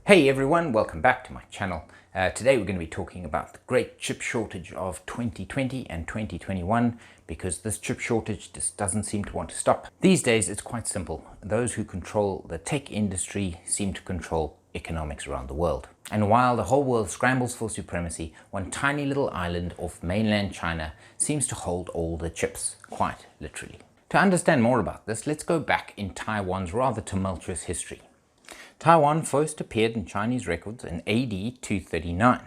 Hey everyone, welcome back to my channel. Today we're going to be talking about the great chip shortage of 2020 and 2021 because this chip shortage just doesn't seem to want to stop. These days it's quite simple. Those who control the tech industry seem to control economics around the world. And while the whole world scrambles for supremacy, one tiny little island off mainland China seems to hold all the chips, quite literally. To understand more about this, let's go back in Taiwan's rather tumultuous history. Taiwan first appeared in Chinese records in AD 239.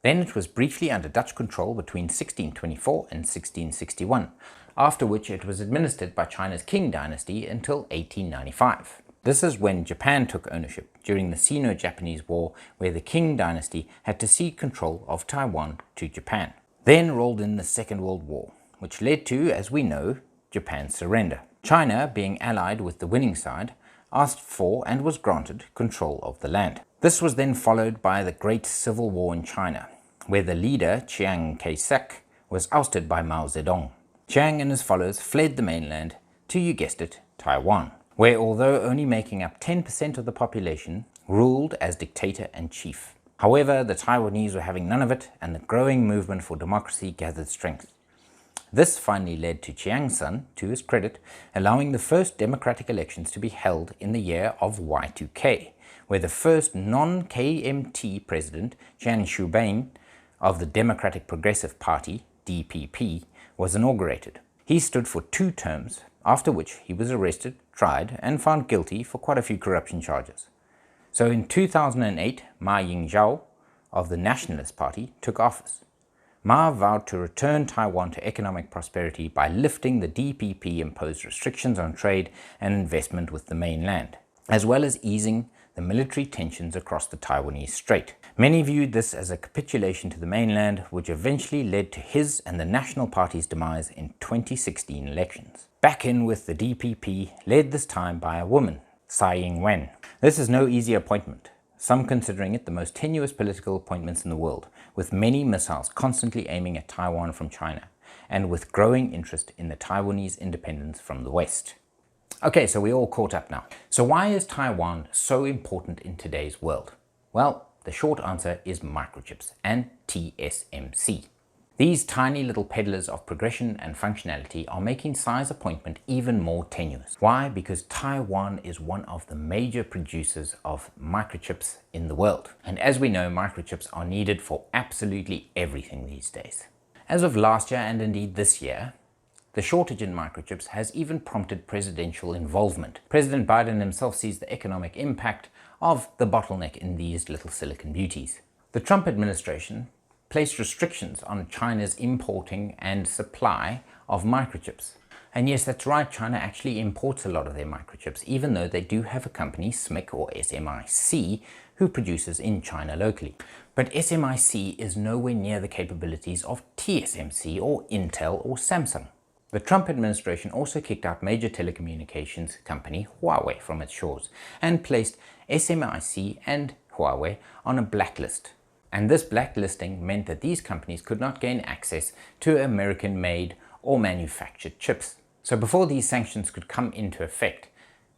Then it was briefly under Dutch control between 1624 and 1661, after which it was administered by China's Qing dynasty until 1895. This is when Japan took ownership during the Sino-Japanese War, where the Qing dynasty had to cede control of Taiwan to Japan. Then rolled in the Second World War, which led to, as we know, Japan's surrender. China, being allied with the winning side, asked for and was granted control of the land. This was then followed by the Great Civil War in China, where the leader Chiang Kai-shek was ousted by Mao Zedong. Chiang and his followers fled the mainland to, you guessed it, Taiwan, where, although only making up 10% of the population, ruled as dictator and chief. However, the Taiwanese were having none of it, and the growing movement for democracy gathered strength. This finally led to Chiang's son, to his credit, allowing the first democratic elections to be held in the year of Y2K, where the first non-KMT president, Jiang Shubain, of the Democratic Progressive Party, DPP, was inaugurated. He stood for 2 terms, after which he was arrested, tried, and found guilty for quite a few corruption charges. So in 2008, Ma Ying-jeou of the Nationalist Party took office. Ma vowed to return Taiwan to economic prosperity by lifting the DPP-imposed restrictions on trade and investment with the mainland, as well as easing the military tensions across the Taiwanese Strait. Many viewed this as a capitulation to the mainland, which eventually led to his and the National Party's demise in 2016 elections. Back in with the DPP, led this time by a woman, Ing-wen. This is no easy appointment, some considering it the most tenuous political appointments in the world, with many missiles constantly aiming at Taiwan from China, and with growing interest in the Taiwanese independence from the West. Okay, so we're all caught up now. So why is Taiwan so important in today's world? Well, the short answer is microchips and TSMC. These tiny little peddlers of progression and functionality are making size appointment even more tenuous. Why? Because Taiwan is one of the major producers of microchips in the world. And as we know, microchips are needed for absolutely everything these days. As of last year, and indeed this year, the shortage in microchips has even prompted presidential involvement. President Biden himself sees the economic impact of the bottleneck in these little silicon beauties. The Trump administration placed restrictions on China's importing and supply of microchips. And yes, that's right, China actually imports a lot of their microchips, even though they do have a company, SMIC or SMIC, who produces in China locally. But SMIC is nowhere near the capabilities of TSMC or Intel or Samsung. The Trump administration also kicked out major telecommunications company Huawei from its shores and placed SMIC and Huawei on a blacklist. And this blacklisting meant that these companies could not gain access to American-made or manufactured chips. So before these sanctions could come into effect,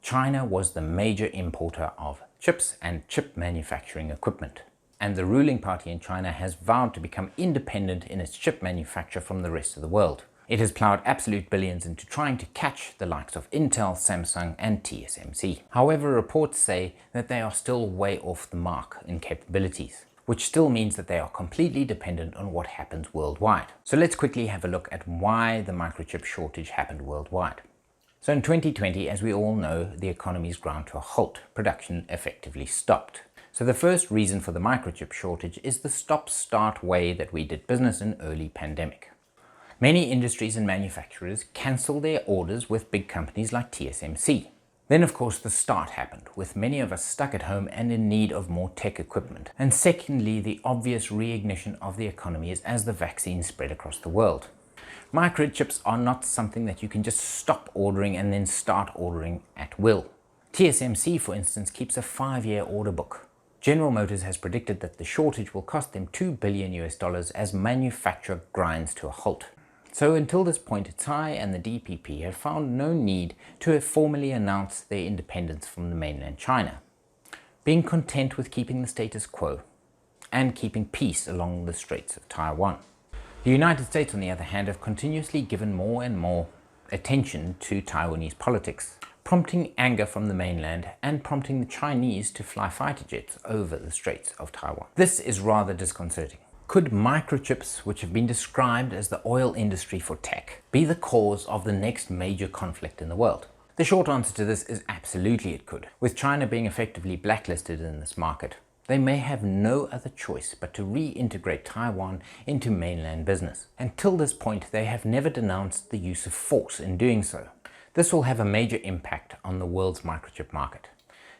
China was the major importer of chips and chip manufacturing equipment. And the ruling party in China has vowed to become independent in its chip manufacture from the rest of the world. It has plowed absolute billions into trying to catch the likes of Intel, Samsung and TSMC. However, reports say that they are still way off the mark in capabilities, which still means that they are completely dependent on what happens worldwide. So let's quickly have a look at why the microchip shortage happened worldwide. So in 2020, as we all know, the economy's ground to a halt. Production effectively stopped. So the first reason for the microchip shortage is the stop-start way that we did business in early pandemic. Many industries and manufacturers cancelled their orders with big companies like TSMC. Then of course the start happened, with many of us stuck at home and in need of more tech equipment. And secondly, the obvious reignition of the economy as the vaccine spread across the world. Microchips are not something that you can just stop ordering and then start ordering at will. TSMC, for instance, keeps a 5-year order book. General Motors has predicted that the shortage will cost them $2 billion as manufacture grinds to a halt. So until this point, Tsai and the DPP have found no need to formally announce their independence from the mainland China. being content with keeping the status quo and keeping peace along the Straits of Taiwan. The United States, on the other hand, have continuously given more and more attention to Taiwanese politics, prompting anger from the mainland and prompting the Chinese to fly fighter jets over the Straits of Taiwan. This is rather disconcerting. Could microchips, which have been described as the oil industry for tech, be the cause of the next major conflict in the world? The short answer to this is absolutely it could. With China being effectively blacklisted in this market, they may have no other choice but to reintegrate Taiwan into mainland business. Until this point, they have never denounced the use of force in doing so. This will have a major impact on the world's microchip market.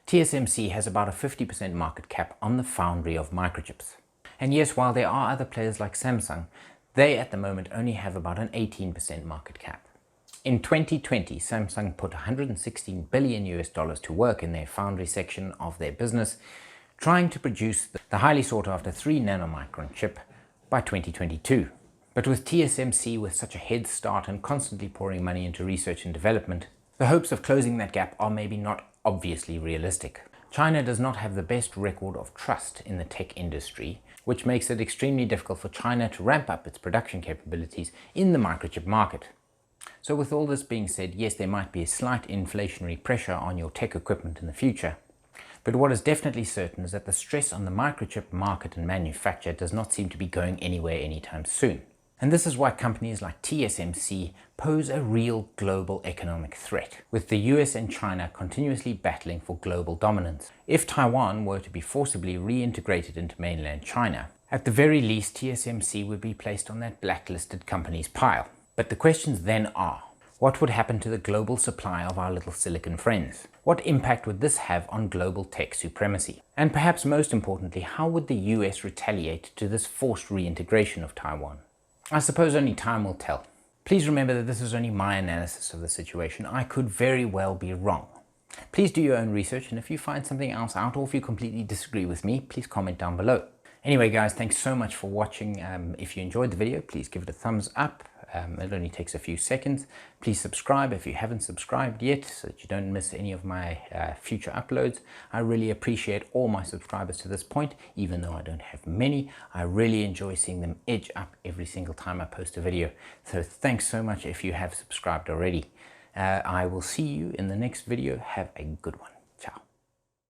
TSMC has about a 50% market cap on the foundry of microchips. And yes, while there are other players like Samsung, they at the moment only have about an 18% market cap. In 2020, Samsung put $116 billion to work in their foundry section of their business, trying to produce the highly sought after 3 nanomicron chip by 2022. But with TSMC with such a head start and constantly pouring money into research and development, the hopes of closing that gap are maybe not obviously realistic. China does not have the best record of trust in the tech industry, which makes it extremely difficult for China to ramp up its production capabilities in the microchip market. So with all this being said, yes, there might be a slight inflationary pressure on your tech equipment in the future. But what is definitely certain is that the stress on the microchip market and manufacture does not seem to be going anywhere anytime soon. And this is why companies like TSMC pose a real global economic threat, with the US and China continuously battling for global dominance. If Taiwan were to be forcibly reintegrated into mainland China, at the very least TSMC would be placed on that blacklisted companies pile. But the questions then are, what would happen to the global supply of our little silicon friends? What impact would this have on global tech supremacy? And perhaps most importantly, how would the US retaliate to this forced reintegration of Taiwan? I suppose only time will tell. Please remember that this is only my analysis of the situation. I could very well be wrong. Please do your own research, and if you find something else out or if you completely disagree with me, please comment down below. Anyway guys, thanks so much for watching. If you enjoyed the video, please give it a thumbs up. It only takes a few seconds. Please subscribe if you haven't subscribed yet so that you don't miss any of my future uploads. I really appreciate all my subscribers to this point, even though I don't have many. I really enjoy seeing them edge up every single time I post a video. So thanks so much if you have subscribed already. I will see you in the next video. Have a good one.